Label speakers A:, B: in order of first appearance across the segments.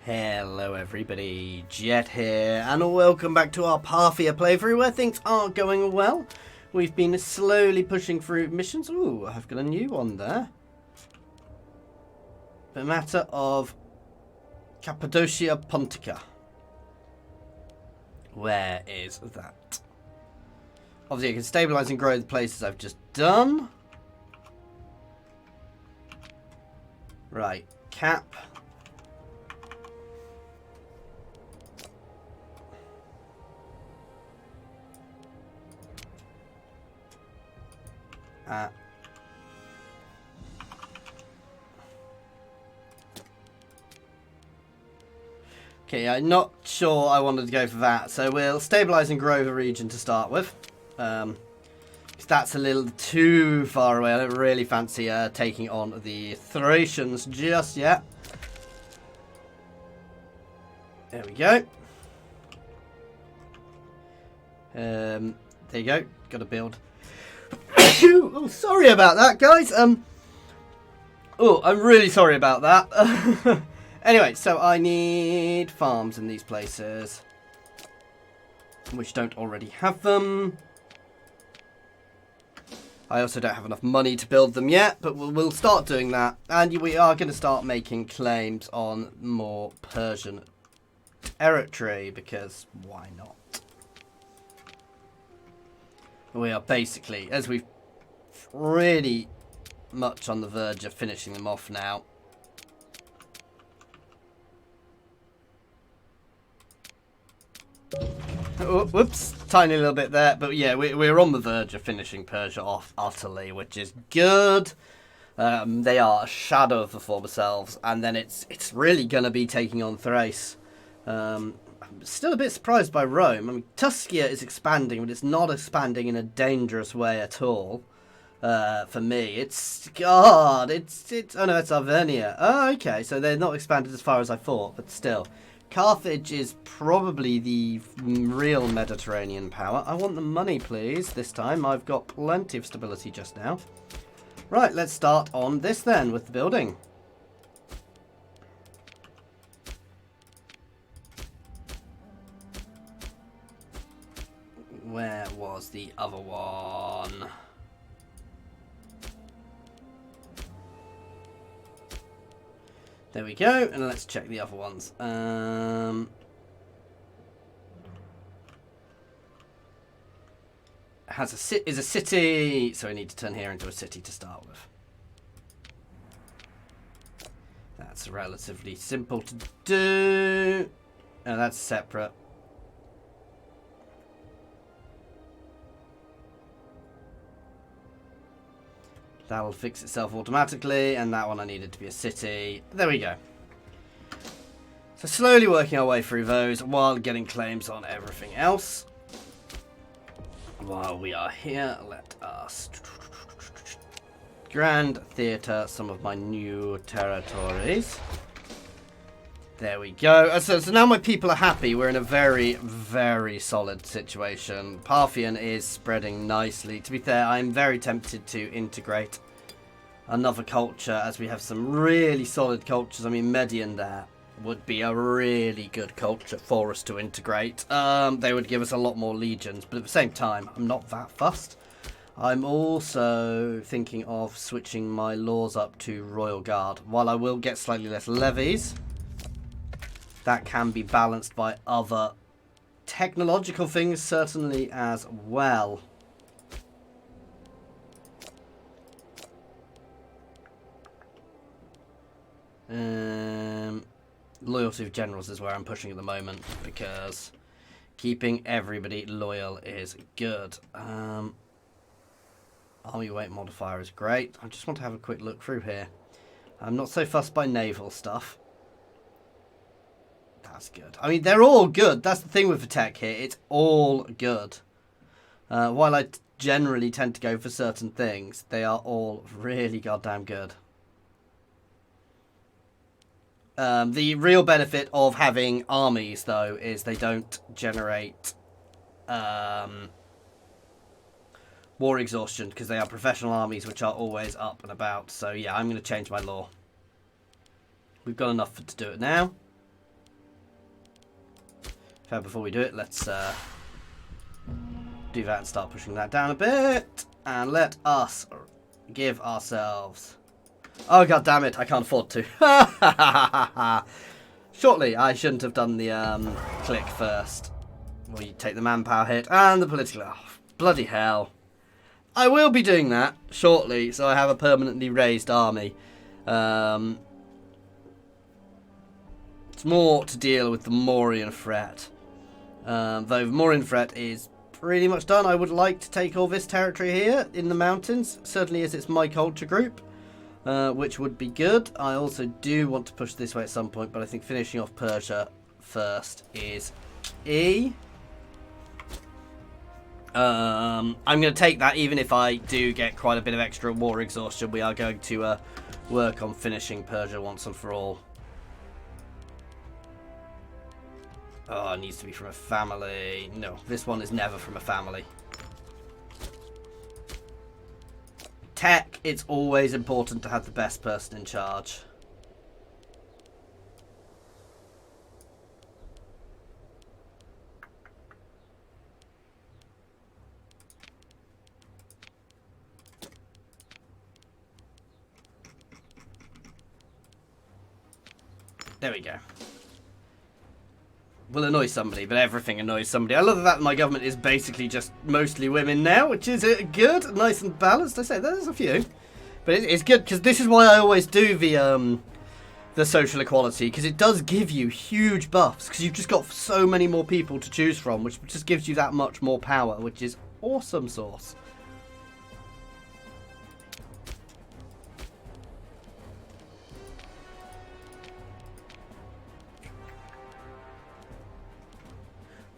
A: Hello everybody, Jet here, and welcome back to our Parthia playthrough where things are going well. We've been slowly pushing through missions. Ooh, I've got a new one there. The matter of Cappadocia Pontica. Where is that? Obviously I can stabilise and grow the places I've just done. Right, Cap. Okay, I'm not sure I wanted to go for that, so we'll stabilise and grow the region to start with. Because that's a little too far away. I don't really fancy taking on the Thracians just yet. There we go. There you go. Got to build. Oh, sorry about that, guys. Oh, I'm really sorry about that. Anyway, so I need farms in these places, which don't already have them. I also don't have enough money to build them yet, but we'll start doing that. And we are going to start making claims on more Persian territory, because why not? We are basically, as we've really much on the verge of finishing them off now. Oh, whoops, tiny little bit there, but yeah, we're on the verge of finishing Persia off utterly, which is good. They are a shadow of the former selves, and then it's really going to be taking on Thrace. I'm still a bit surprised by Rome. I mean, Tuscia is expanding, but it's not expanding in a dangerous way at all. For me, it's oh no, it's Arvernia. Oh, okay, so they're not expanded as far as I thought, but still. Carthage is probably the real Mediterranean power. I want the money, please, this time. I've got plenty of stability just now. Right, let's start on this then, with the building. Where was the other one? There we go, and let's check the other ones. Is a city, so I need to turn here into a city to start with. That's relatively simple to do. Oh, that's separate. That'll fix itself automatically, and that one I needed to be a city. There we go. So slowly working our way through those while getting claims on everything else. While we are here, let us Grand Theatre some of my new territories. There we go. So now my people are happy. We're in a very, very solid situation. Parthian is spreading nicely. To be fair, I'm very tempted to integrate another culture, as we have some really solid cultures. I mean, Median there would be a really good culture for us to integrate. They would give us a lot more legions, but at the same time, I'm not that fussed. I'm also thinking of switching my laws up to Royal Guard. While I will get slightly less levies, that can be balanced by other technological things, certainly, as well. Loyalty of generals is where I'm pushing at the moment, because keeping everybody loyal is good. Army weight modifier is great. I just want to have a quick look through here. I'm not so fussed by naval stuff. That's good. I mean, they're all good. That's the thing with the tech here. It's all good. While I generally tend to go for certain things, they are all really goddamn good. The real benefit of having armies, though, is they don't generate war exhaustion, because they are professional armies which are always up and about. So, yeah, I'm going to change my law. We've got enough to do it now. So before we do it, let's do that and start pushing that down a bit. And let us give ourselves... Oh, god damn it, I can't afford to. Shortly, I shouldn't have done the click first. We take the manpower hit and the political... Oh, bloody hell. I will be doing that shortly, so I have a permanently raised army. It's more to deal with the Mauryan threat. Though the Mauryan threat is pretty much done. I would like to take all this territory here in the mountains, certainly as it's my culture group, which would be good. I also do want to push this way at some point, but I think finishing off Persia first is E. I'm going to take that even if I do get quite a bit of extra war exhaustion. We are going to work on finishing Persia once and for all. Oh, it needs to be from a family. No, this one is never from a family. Tech, it's always important to have the best person in charge. There we go. Will annoy somebody, but everything annoys somebody. I love that my government is basically just mostly women now, which is good, nice and balanced. I say there's a few, but it's good because this is why I always do the social equality, because it does give you huge buffs because you've just got so many more people to choose from, which just gives you that much more power, which is awesome sauce.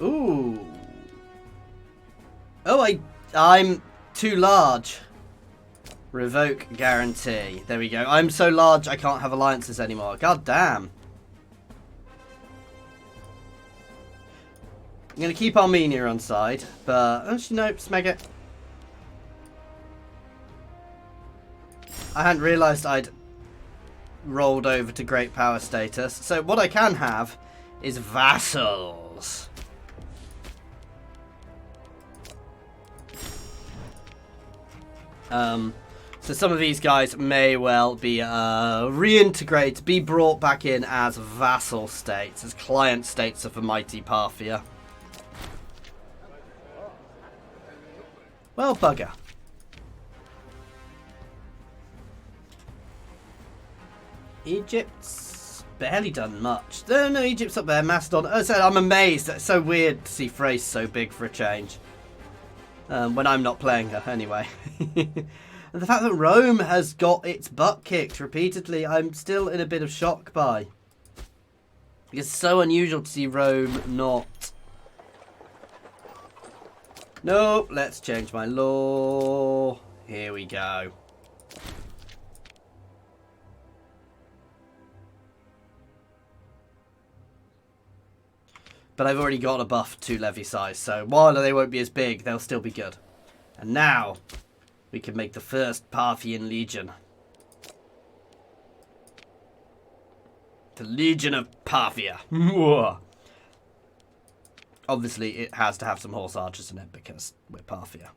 A: Ooh. Oh, I'm too large. Revoke guarantee. There we go. I'm so large I can't have alliances anymore. God damn. I'm going to keep Armenia on side, but actually no, smeg it. I hadn't realised I'd rolled over to great power status. So what I can have is vassals. So some of these guys may well be reintegrated, be brought back in as vassal states, as client states of the mighty Parthia. Well, bugger. Egypt's barely done much. No, Egypt's up there, Macedon. As I said, I'm amazed. It's so weird to see Thrace so big for a change. When I'm not playing her, anyway. And the fact that Rome has got its butt kicked repeatedly, I'm still in a bit of shock by. It's so unusual to see Rome not. Nope, let's change my law. Here we go. But I've already got a buff to levy size, so while they won't be as big, they'll still be good. And now, we can make the first Parthian legion. The Legion of Parthia. Obviously, it has to have some horse archers in it, because we're Parthia.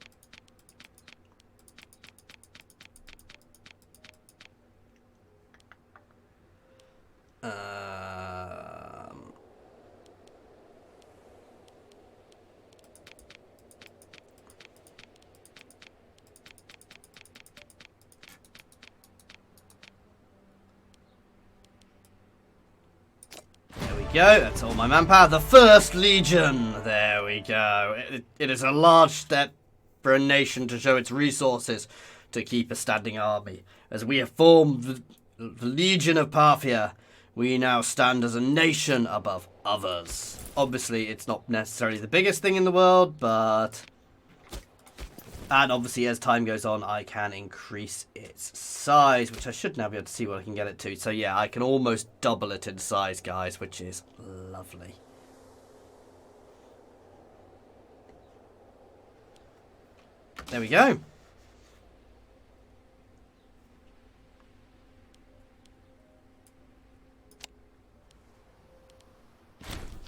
A: Go, that's all my manpower. The first legion. There we go. It is a large step for a nation to show its resources to keep a standing army. As we have formed the Legion of Parthia, we now stand as a nation above others. Obviously, it's not necessarily the biggest thing in the world, but... And obviously, as time goes on, I can increase its size, which I should now be able to see what I can get it to. So yeah, I can almost double it in size, guys, which is lovely. There we go.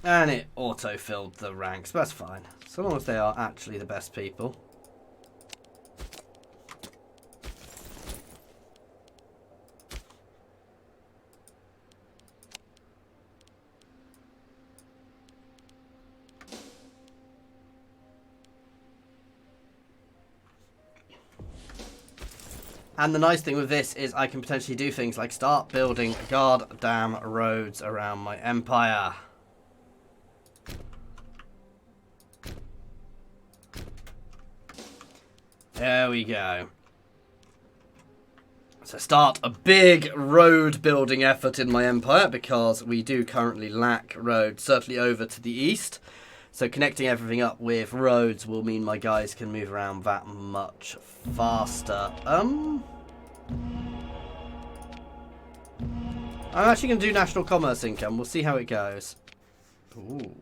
A: And it auto-filled the ranks, but that's fine. So long as they are actually the best people. And the nice thing with this is I can potentially do things like start building goddamn roads around my empire. There we go. So start a big road building effort in my empire because we do currently lack roads, certainly over to the east. So connecting everything up with roads will mean my guys can move around that much faster. I'm actually going to do national commerce income. We'll see how it goes. Ooh.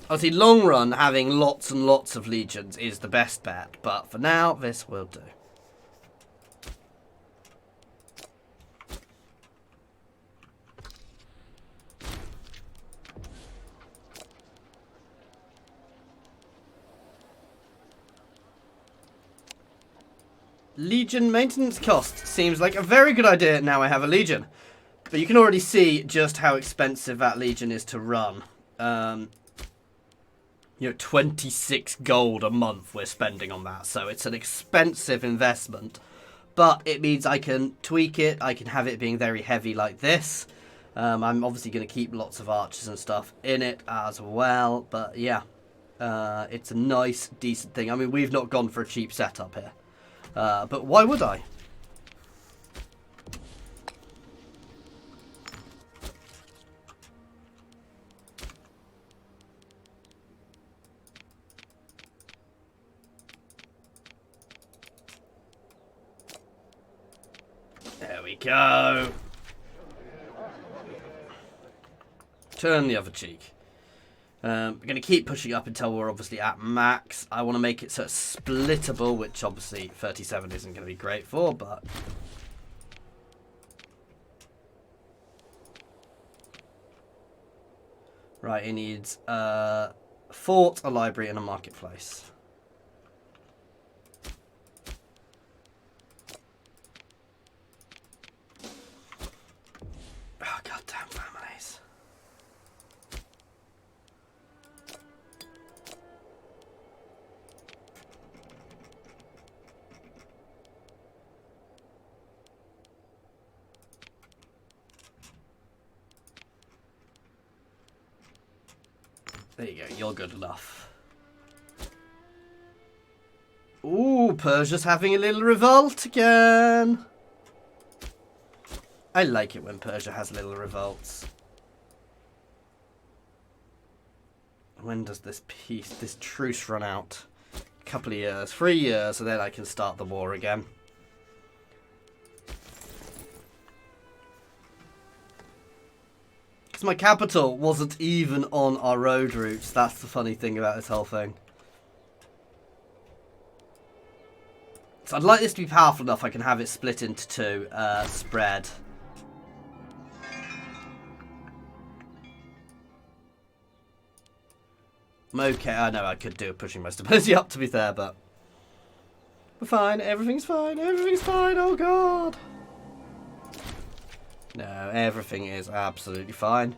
A: Obviously, long run, having lots and lots of legions is the best bet. But for now, this will do. Legion maintenance cost seems like a very good idea now I have a legion. But you can already see just how expensive that legion is to run. 26 gold a month we're spending on that. So it's an expensive investment. But it means I can tweak it. I can have it being very heavy like this. I'm obviously going to keep lots of archers and stuff in it as well. But yeah, it's a nice, decent thing. I mean, we've not gone for a cheap setup here. But why would I? There we go. Turn the other cheek. We're going to keep pushing up until we're obviously at max. I want to make it so it's splittable, which obviously 37 isn't going to be great for, but... Right, it needs a fort, a library, and a marketplace. Oh, goddamn families. There you go, you're good enough. Ooh, Persia's having a little revolt again. I like it when Persia has little revolts. When does this truce run out? A couple of years, 3 years, and then I can start the war again. Because my capital wasn't even on our road routes. That's the funny thing about this whole thing. So I'd like this to be powerful enough I can have it split into two, spread. I'm okay. I know I could do pushing my stability up, to be fair, but we're fine. Everything's fine. Everything's fine. Oh, God. No, everything is absolutely fine.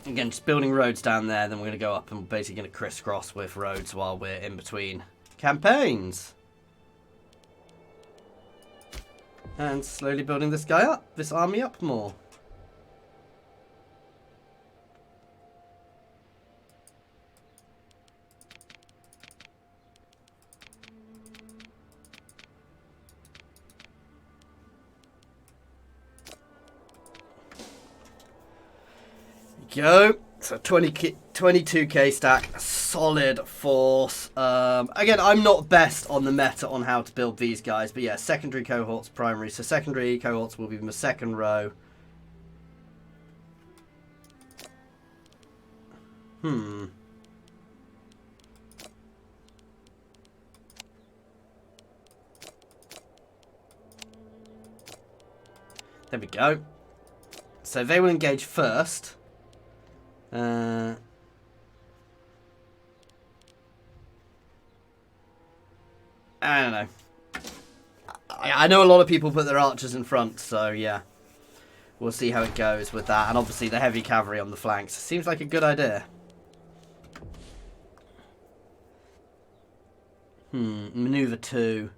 A: Again, just building roads down there, then we're going to go up and we're basically going to crisscross with roads while we're in between campaigns. And slowly building this guy up, this army up more. Go. So 22k stack, solid force. Again, I'm not best on the meta on how to build these guys, but yeah, secondary cohorts, primary. So secondary cohorts will be in the second row. There we go. So they will engage first. I don't know. I know a lot of people put their archers in front, so yeah. We'll see how it goes with that. And obviously the heavy cavalry on the flanks. Seems like a good idea. Maneuver 2.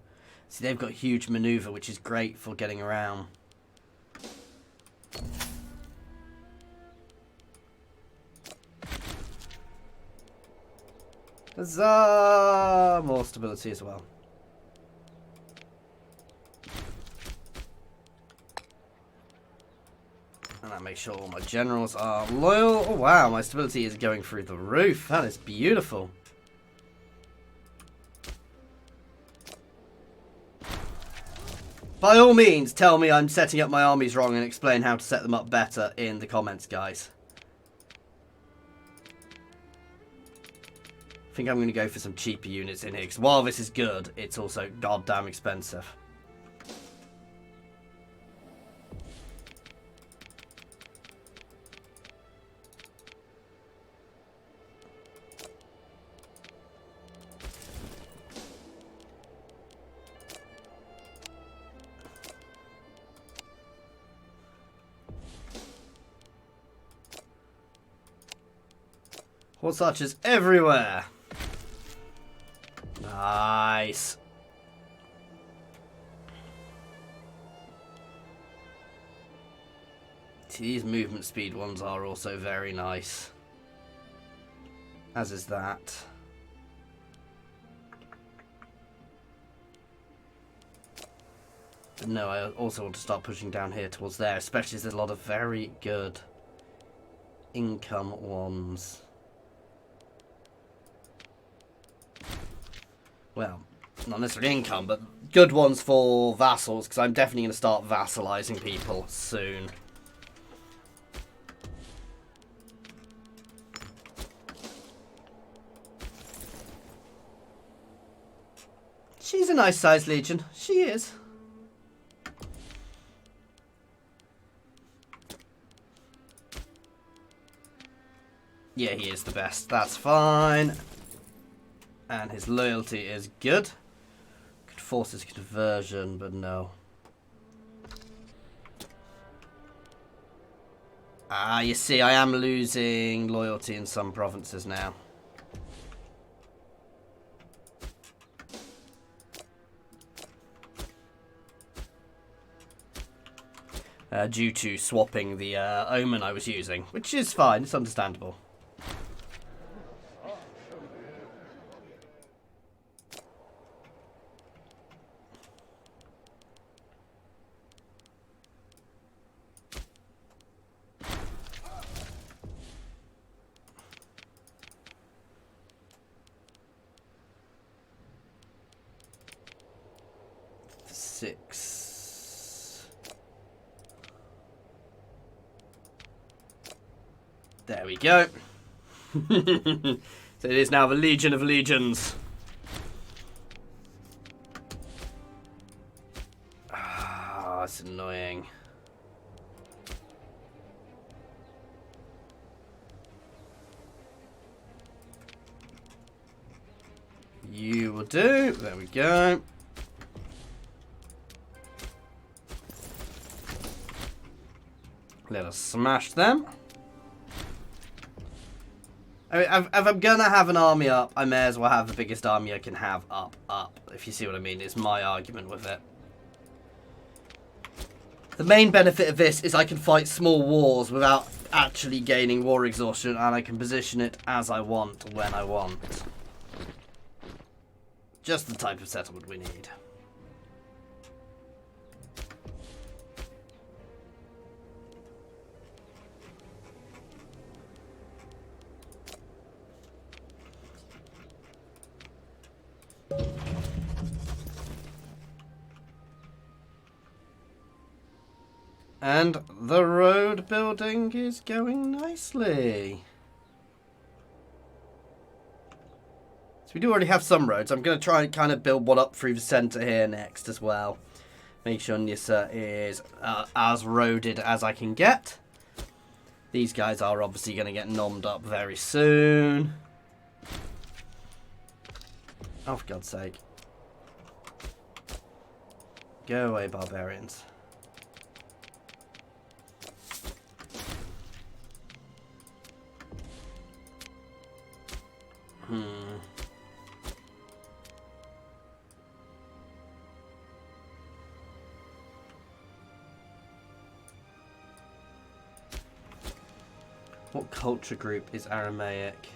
A: See, they've got huge maneuver, which is great for getting around. Huzzah! More stability as well. And I make sure all my generals are loyal. Oh wow, my stability is going through the roof. That is beautiful. By all means, tell me I'm setting up my armies wrong and explain how to set them up better in the comments, guys. I think I'm going to go for some cheaper units in here, because while this is good, it's also goddamn expensive. Horse archers everywhere. Nice. These movement speed ones are also very nice. As is that. But no, I also want to start pushing down here towards there, especially as there's a lot of very good income ones. Well, not necessarily income, but good ones for vassals, because I'm definitely going to start vassalizing people soon. She's a nice sized legion. She is. Yeah, he is the best. That's fine. And his loyalty is good. Could force his conversion, but no. Ah, you see, I am losing loyalty in some provinces now. Due to swapping the omen I was using, which is fine, it's understandable. There we go. So it is now the Legion of Legions. Ah, that's annoying. You will do. There we go. Let us smash them. I mean, if I'm gonna have an army up, I may as well have the biggest army I can have up. If you see what I mean, is my argument with it. The main benefit of this is I can fight small wars without actually gaining war exhaustion, and I can position it as I want, when I want. Just the type of settlement we need. And the road building is going nicely. So we do already have some roads. I'm going to try and kind of build one up through the centre here next as well. Make sure Nyssa is as roaded as I can get. These guys are obviously going to get nommed up very soon. Oh, for God's sake. Go away, barbarians. What culture group is Aramaic?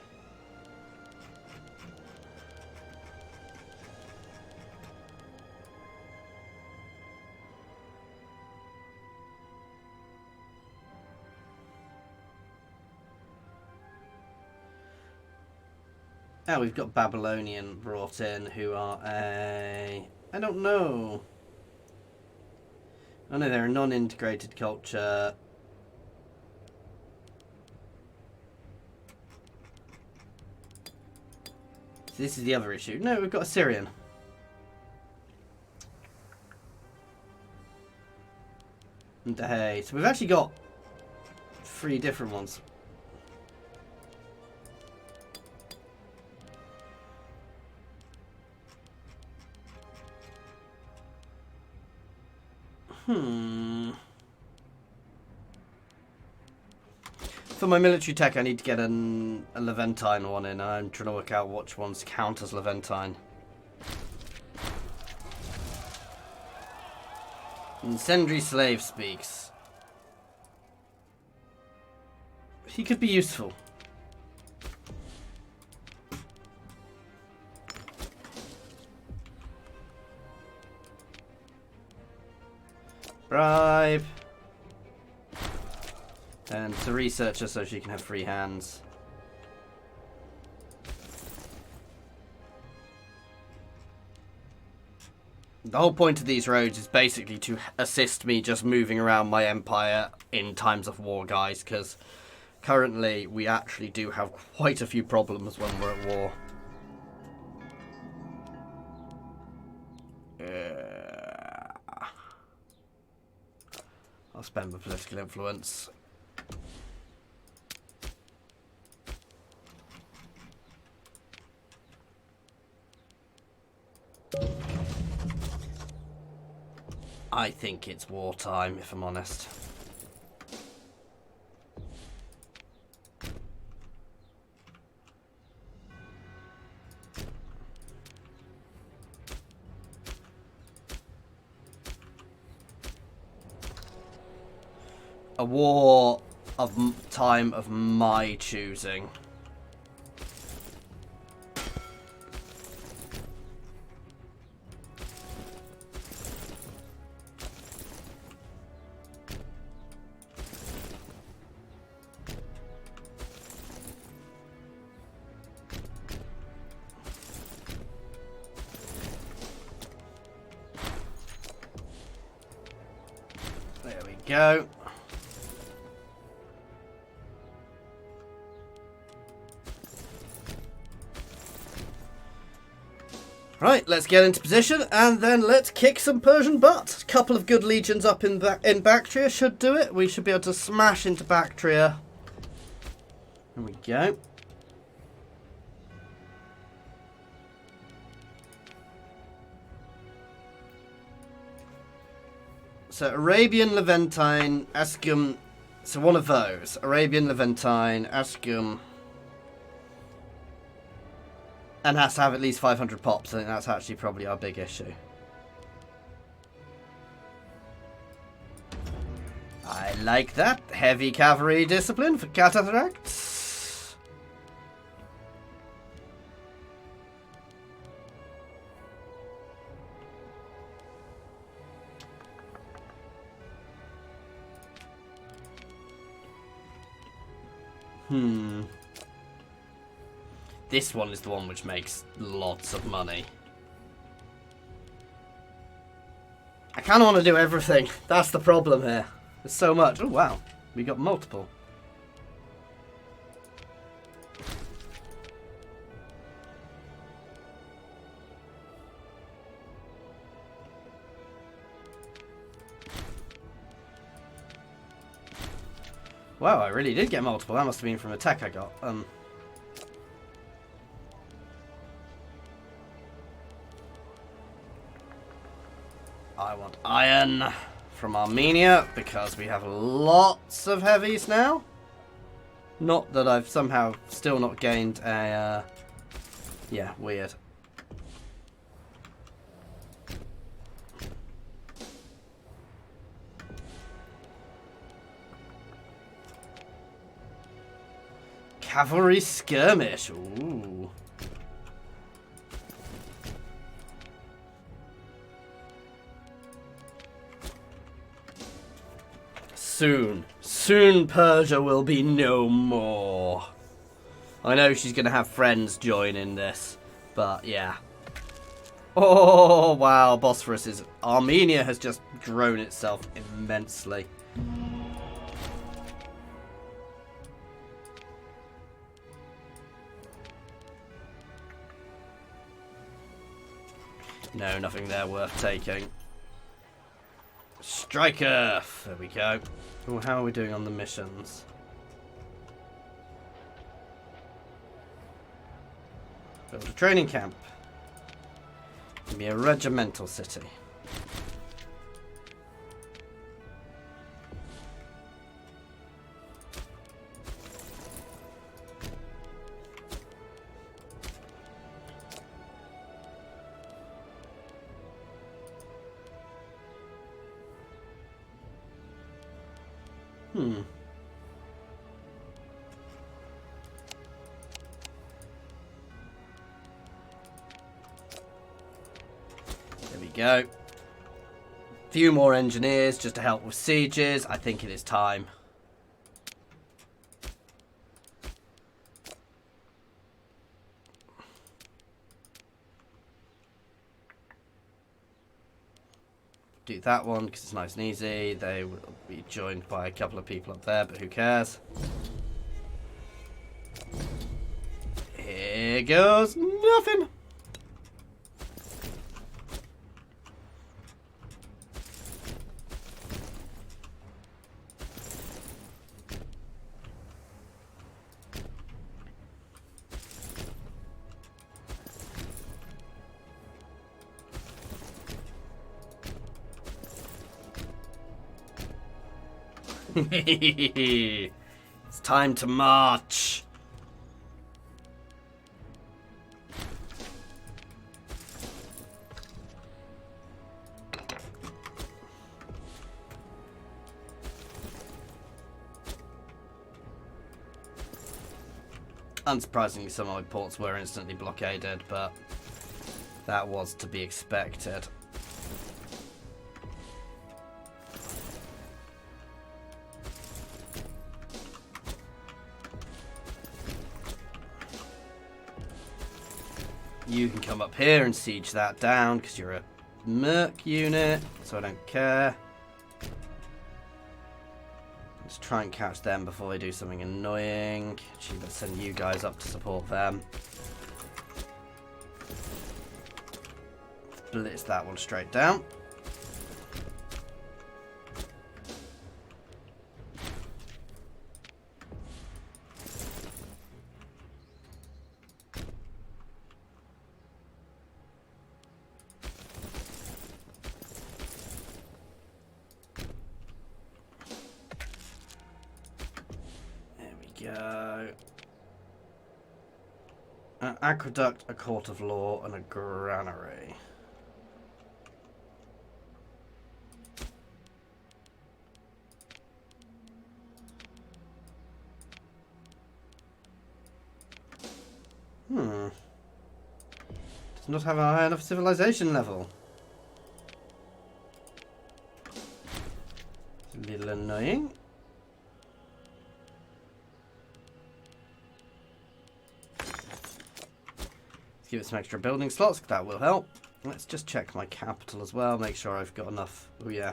A: Oh, we've got Babylonian brought in, who are a... I don't know. Oh no, they're a non-integrated culture. This is the other issue. No, we've got Assyrian. And hey, so we've actually got 3 different ones. For my military tech, I need to get a Levantine one in. I'm trying to work out which ones count as Levantine. Incendiary slave speaks. He could be useful. Bribe. And to research her so she can have free hands. The whole point of these roads is basically to assist me just moving around my empire in times of war, guys, because currently we actually do have quite a few problems when we're at war. I'll spend my political influence. I think it's wartime, if I'm honest. A war of time of my choosing. There we go. Right, let's get into position and then let's kick some Persian butt. A couple of good legions up in Bactria should do it. We should be able to smash into Bactria. There we go. So Arabian, Levantine, Ascum. So one of those. Arabian, Levantine, Ascum. And has to have at least 500 pops. I think that's actually probably our big issue. I like that. Heavy cavalry discipline for cataracts. This one is the one which makes lots of money. I kind of want to do everything. That's the problem here. There's so much. Oh, wow. We got multiple. Wow, I really did get multiple. That must have been from a tech I got. I want iron from Armenia because we have lots of heavies now. Not that I've somehow still not gained a... yeah, weird. Cavalry skirmish. Ooh. Soon Persia will be no more. I know she's going to have friends join in this, but yeah. Oh, wow. Bosphorus is... Armenia has just grown itself immensely. No, nothing there worth taking. Strike Earth! There we go. Ooh, how are we doing on the missions? Build a training camp. Give me a regimental city. There we go. Few more engineers just to help with sieges. I think it is time. Do that one because it's nice and easy. They will be joined by a couple of people up there, but who cares? Here goes nothing. It's time to march. Unsurprisingly, some of my ports were instantly blockaded, but that was to be expected. You can come up here and siege that down because you're a merc unit, so I don't care. Let's try and catch them before they do something annoying. Actually, let's send you guys up to support them. Blitz that one straight down. Go. An aqueduct, a court of law, and a granary. Does not have a high enough civilization level. It's a little annoying. Give it some extra building slots, that will help. Let's just check my capital as well, make sure I've got enough. Oh yeah.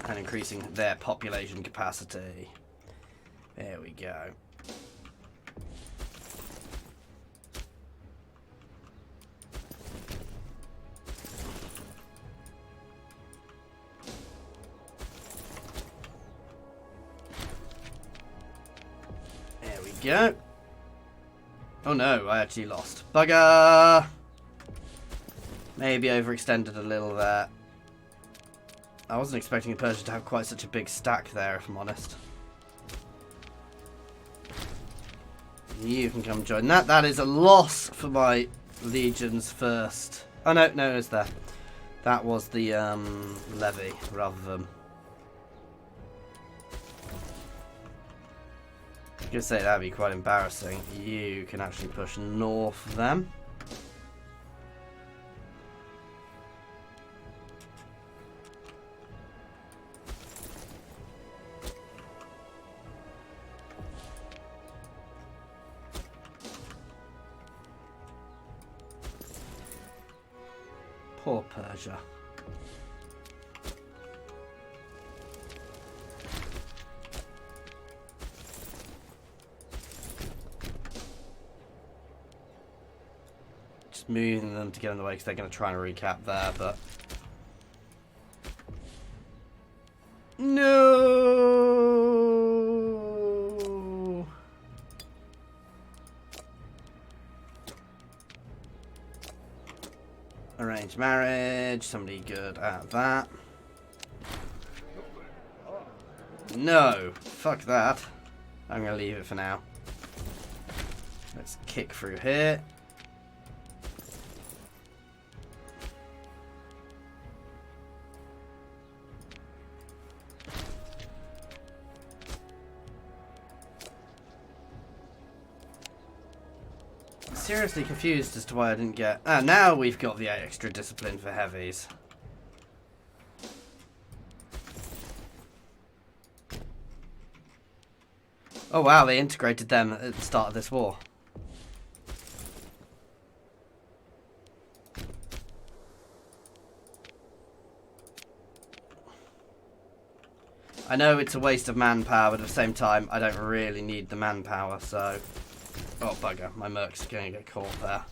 A: And increasing their population capacity. There we go. we go. Oh no, I actually lost. Bugger! Maybe overextended a little there. I wasn't expecting Persia to have quite such a big stack there, if I'm honest. You can come join that. That is a loss for my legions first. Oh no, no, it's there. That was the levy rather than. I was going to say that'd be quite embarrassing. You can actually push north of them. Poor Persia. Just moving them to get in the way because they're going to try and recap there, but... No! Arranged marriage, somebody good at that. No, fuck that. I'm gonna leave it for now. Let's kick through here. Seriously confused as to why I didn't get... Ah, now we've got the extra discipline for heavies. Oh wow, they integrated them at the start of this war. I know it's a waste of manpower, but at the same time, I don't really need the manpower, so... Oh, bugger. My mercs are going to get caught there.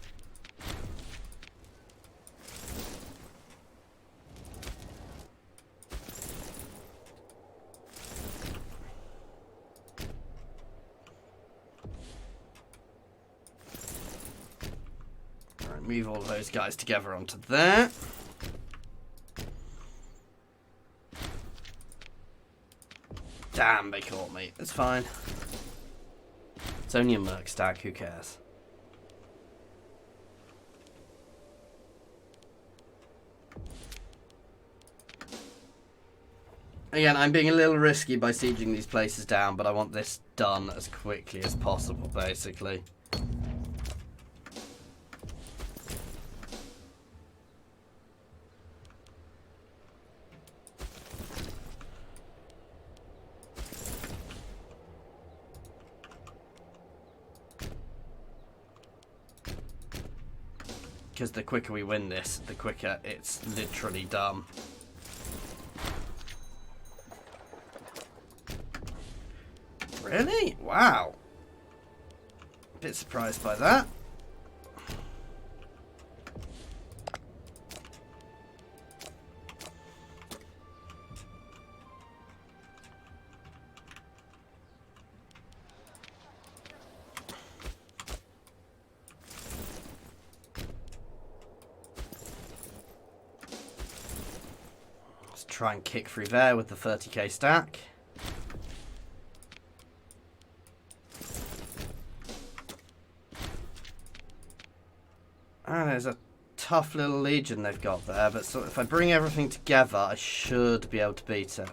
A: Alright, move all of those guys together onto there. Damn, they caught me. It's fine. It's only a merc stack, who cares? Again, I'm being a little risky by sieging these places down, but I want this done as quickly as possible, basically. Because the quicker we win this, the quicker it's literally done. Really? Wow. A bit surprised by that. Try and kick through there with the 30k stack. And there's a tough little legion they've got there, but so if I bring everything together, I should be able to beat it.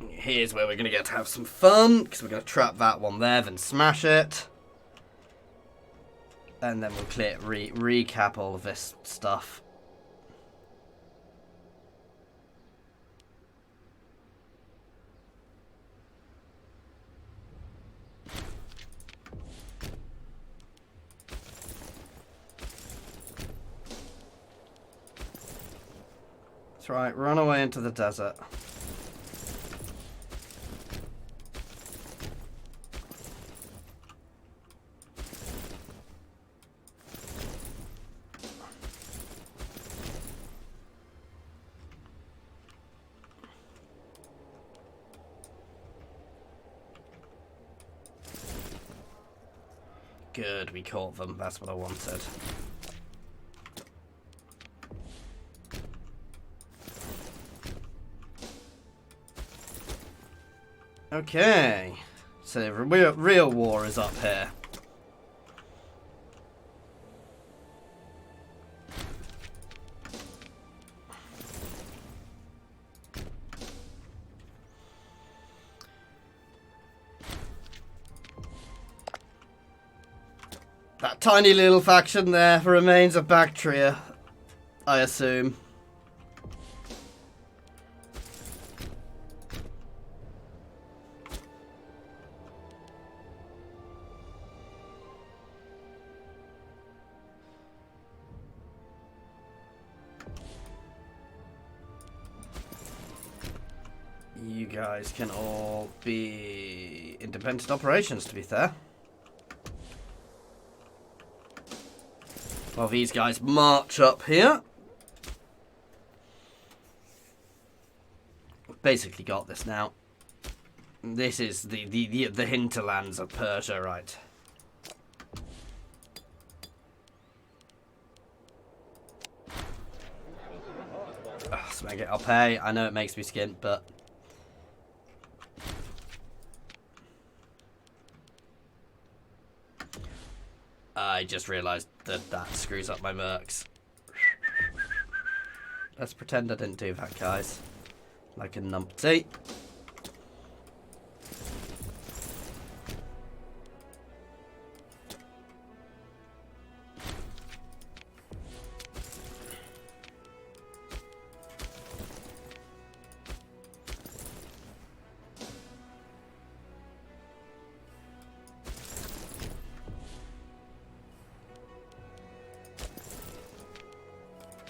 A: Here's where we're going to get to have some fun, because we're going to trap that one there, then smash it. And then we'll clear, recap all of this stuff. That's right, run away into the desert. Good, we caught them. That's what I wanted. Okay. So the real war is up here. That tiny little faction there remains of Bactria, I assume. You guys can all be independent operations, to be fair. While these guys march up here. Basically got this now. This is the hinterlands of Persia, right? Smeg it, I'll pay. I know it makes me skint, but I just realised that that screws up my mercs. Let's pretend I didn't do that, guys. Like a numpty.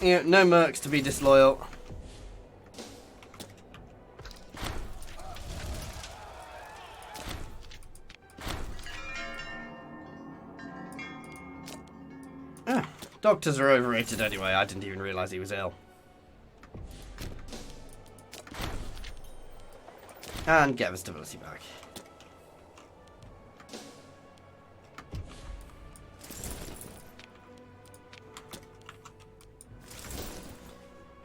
A: Yeah, no mercs to be disloyal. Ah, doctors are overrated anyway. I didn't even realise he was ill. And get the stability back.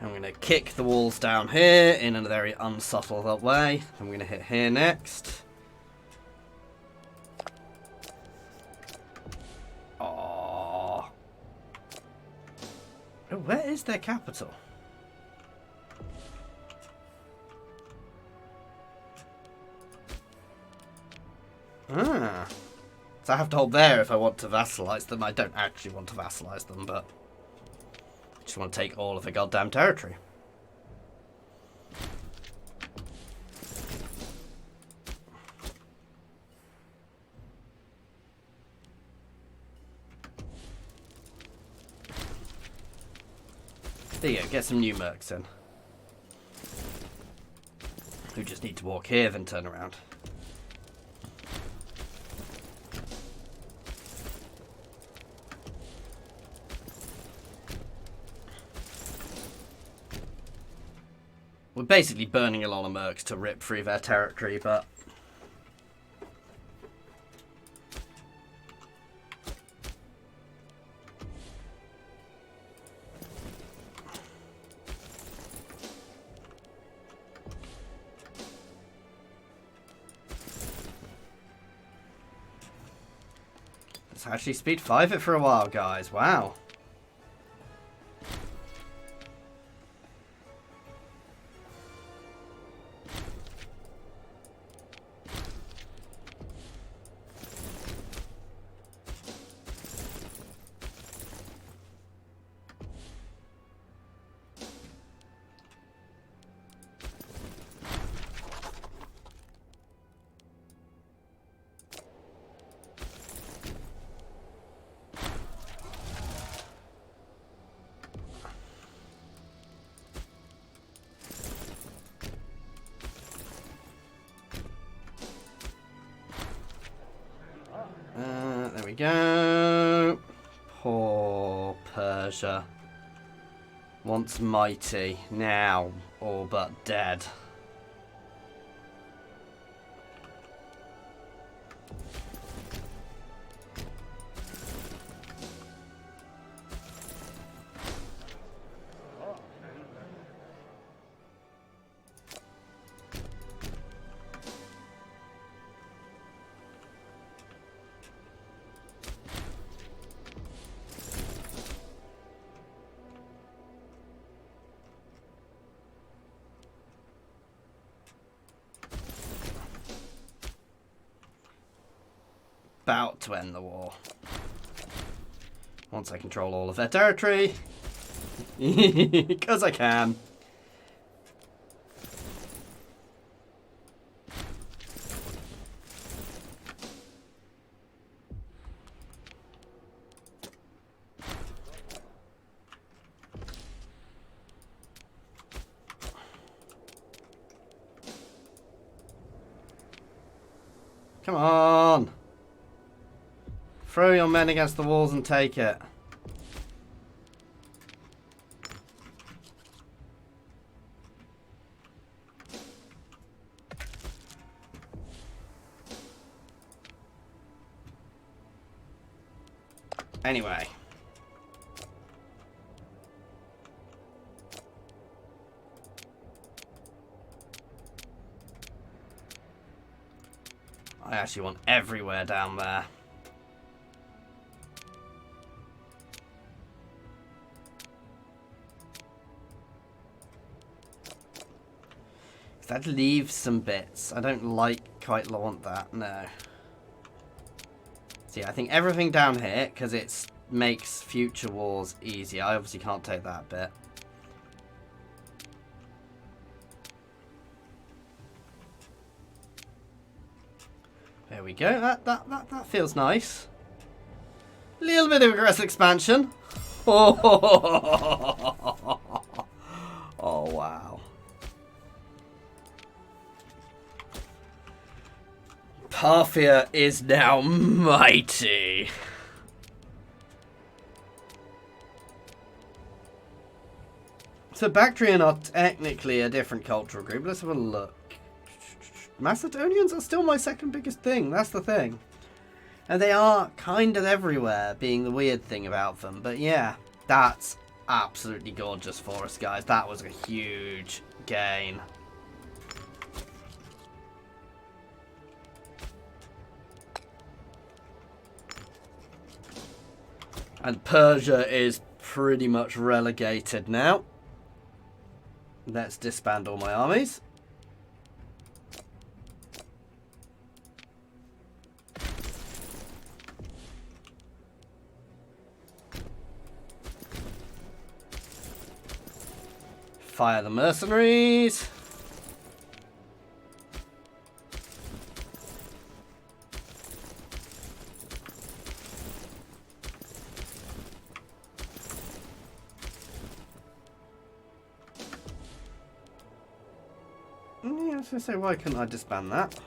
A: I'm going to kick the walls down here in a very unsubtle way. I'm going to hit here next. Oh, where is their capital? Ah. So I have to hold there if I want to vassalize them. I don't actually want to vassalize them, but I just want to take all of the goddamn territory. There you go, get some new mercs in. Who just need to walk here, then turn around. We're basically burning a lot of mercs to rip through their territory, but let's actually speed 5 it for a while, guys. Wow. There we go. Poor Persia. Once mighty, now all but dead. about to end the war. Once I control all of their territory. Because I can. Come on. Throw your men against the walls and take it. Anyway. I actually want everywhere down there. That leaves some bits. I don't quite want that, no. See, I think everything down here, because it makes future wars easier. I obviously can't take that bit. There we go. That feels nice. A little bit of aggressive expansion. Oh, oh wow. Parthia is now mighty. So Bactrian are technically a different cultural group. Let's have a look. Macedonians are still my second biggest thing. That's the thing. And they are kind of everywhere, being the weird thing about them. But yeah, that's absolutely gorgeous for us, guys. That was a huge gain. And Persia is pretty much relegated now. Let's disband all my armies. Fire the mercenaries. Yeah, I was going to say, why couldn't I disband that?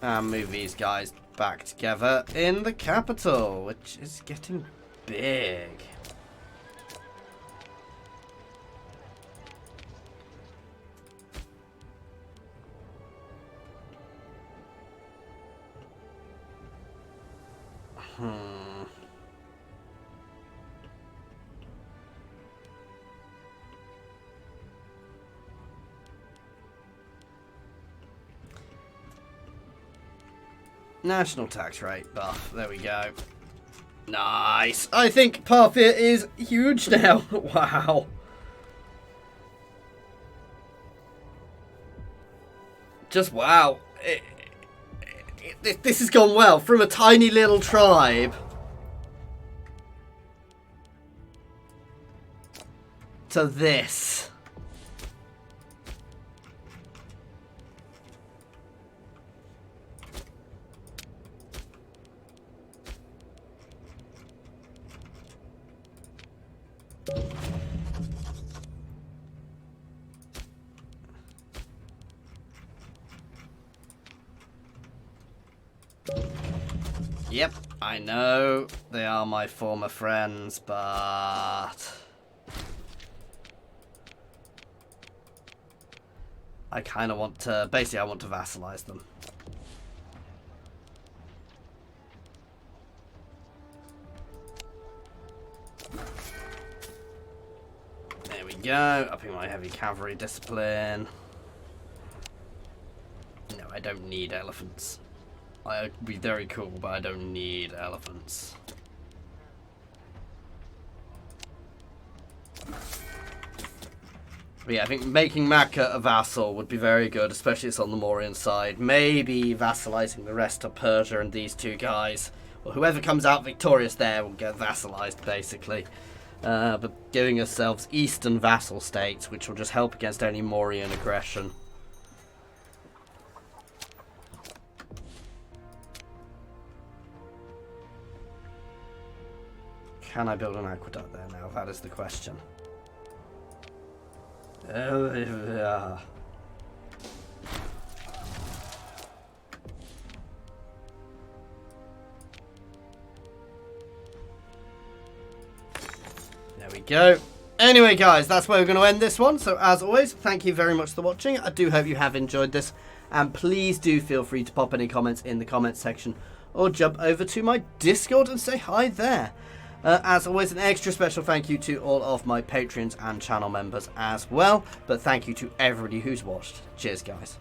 A: And move these guys back together in the capital, which is getting big. National tax rate buff. There we go. Nice. I think Parthia is huge now. Wow. Just wow. This has gone well. From a tiny little tribe to this. Yep, I know they are my former friends, but I kind of want to, basically I want to vassalize them. There we go, upping my heavy cavalry discipline. No, I don't need elephants. I'd be very cool, but I don't need elephants. But yeah, I think making Macca a vassal would be very good, especially it's on the Mauryan side. Maybe vassalizing the rest of Persia and these two guys. Well, whoever comes out victorious there will get vassalized, basically. But giving ourselves eastern vassal states, which will just help against any Mauryan aggression. Can I build an aqueduct there now? That is the question. Yeah. There we go. Anyway, guys, that's where we're going to end this one. So, as always, thank you very much for watching. I do hope you have enjoyed this. And please do feel free to pop any comments in the comments section or jump over to my Discord and say hi there. As always, an extra special thank you to all of my Patreons and channel members as well. But thank you to everybody who's watched. Cheers, guys.